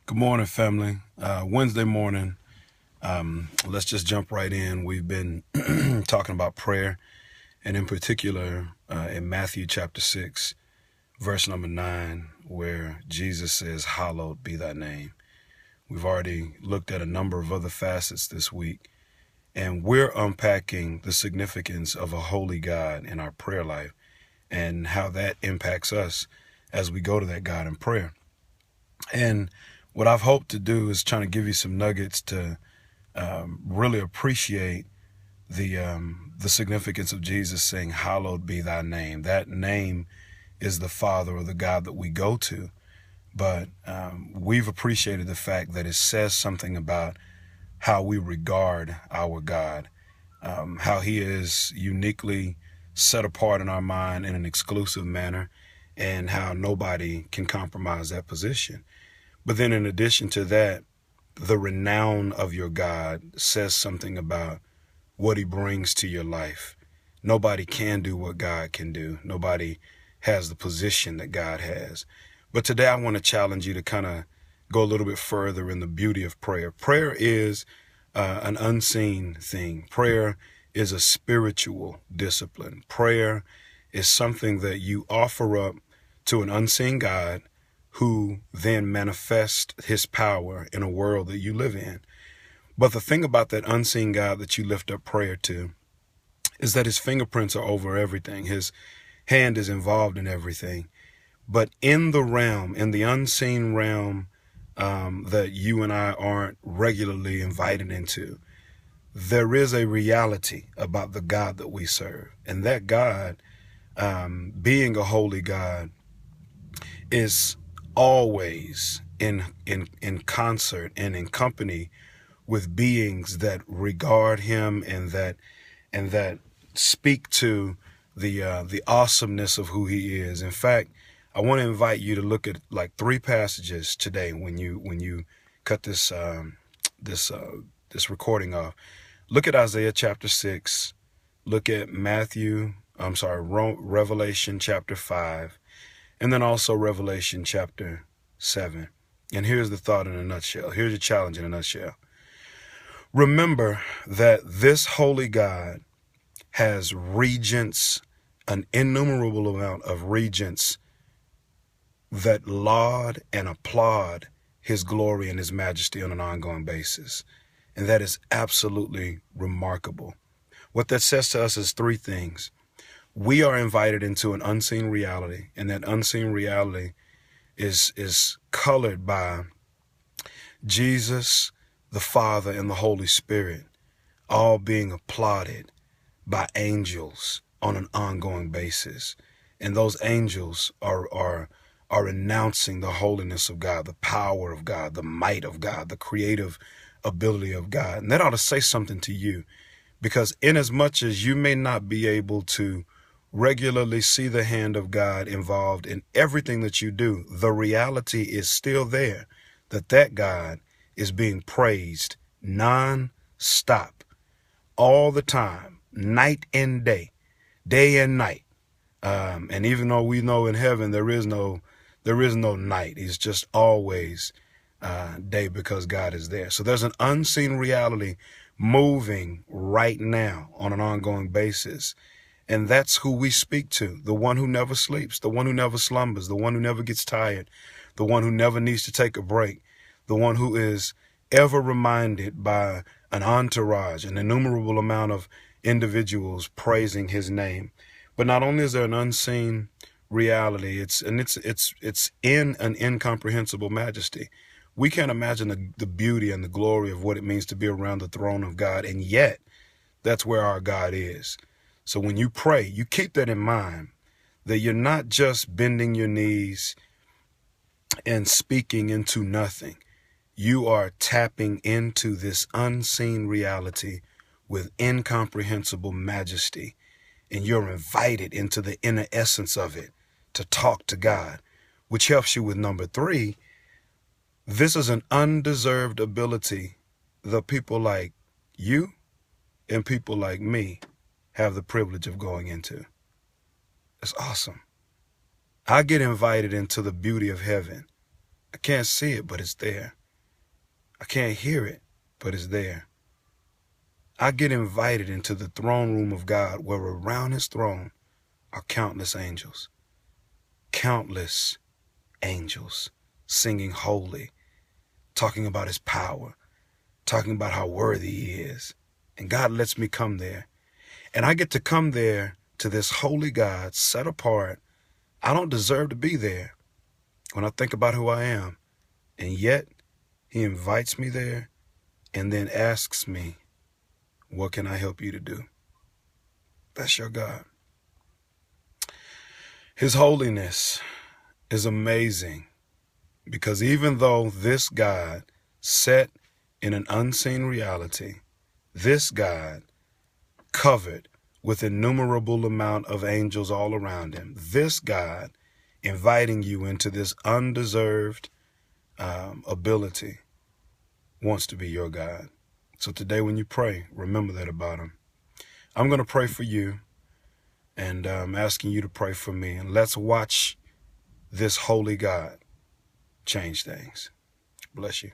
Good morning, family. Wednesday morning. Let's just jump right in. We've been talking about prayer, and in particular, in Matthew chapter 6, verse number 9, where Jesus says, "Hallowed be thy name." We've already looked at a number of other facets this week, and we're unpacking the significance of a holy God in our prayer life and how that impacts us as we go to that God in prayer. And what I've hoped to do is trying to give you some nuggets to really appreciate the significance of Jesus saying, "Hallowed be thy name." That name is the Father or the God that we go to. But we've appreciated the fact that it says something about how we regard our God, how he is uniquely set apart in our mind in an exclusive manner, and how nobody can compromise that position. But then in addition to that, the renown of your God says something about what he brings to your life. Nobody can do what God can do. Nobody has the position that God has. But today I want to challenge you to kind of go a little bit further in the beauty of prayer. Prayer is an unseen thing. Prayer is a spiritual discipline. Prayer is something that you offer up to an unseen God who then manifests his power in a world that you live in. But the thing about that unseen God that you lift up prayer to is that his fingerprints are over everything. His hand is involved in everything. But in the unseen realm that you and I aren't regularly invited into, there is a reality about the God that we serve. And that God, being a holy God, is always in concert and in company with beings that regard him and that speak to the awesomeness of who he is. In fact, I want to invite you to look at like 3 passages today when you cut this recording off. Look at Isaiah chapter 6. Look at Revelation chapter 5. And then also Revelation chapter 7. And here's the thought in a nutshell. Here's your challenge in a nutshell. Remember that this holy God has regents, an innumerable amount of regents that laud and applaud his glory and his majesty on an ongoing basis. And that is absolutely remarkable. What that says to us is 3 things. We are invited into an unseen reality, and that unseen reality is colored by Jesus, the Father, and the Holy Spirit, all being applauded by angels on an ongoing basis. And those angels are announcing the holiness of God, the power of God, the might of God, the creative ability of God. And that ought to say something to you, because inasmuch as you may not be able to regularly see the hand of God involved in everything that you do, the reality is still there that God is being praised non-stop, all the time, night and day and night. And even though we know in heaven there is no night, it's just always day, because God is there. So there's an unseen reality moving right now on an ongoing basis. And that's who we speak to, the one who never sleeps, the one who never slumbers, the one who never gets tired, the one who never needs to take a break, the one who is ever reminded by an entourage, an innumerable amount of individuals praising his name. But not only is there an unseen reality, it's in an incomprehensible majesty. We can't imagine the beauty and the glory of what it means to be around the throne of God, and yet that's where our God is. So when you pray, you keep that in mind, that you're not just bending your knees and speaking into nothing. You are tapping into this unseen reality with incomprehensible majesty, and you're invited into the inner essence of it to talk to God, which helps you with number 3. This is an undeserved ability that people like you and people like me have the privilege of going into. It's awesome. I get invited into the beauty of heaven. I can't see it, but it's there. I can't hear it, but it's there. I get invited into the throne room of God, where around his throne are countless angels. Countless angels singing holy, talking about his power, talking about how worthy he is. And God lets me come there. And I get to come there to this holy God, set apart. I don't deserve to be there when I think about who I am. And yet, he invites me there and then asks me, what can I help you to do? That's your God. His holiness is amazing, because even though this God set in an unseen reality, this God covered with innumerable amount of angels all around him, this God inviting you into this undeserved ability, wants to be your God. So today when you pray, remember that about him. I'm going to pray for you, and I'm asking you to pray for me. And let's watch this holy God change things. Bless you.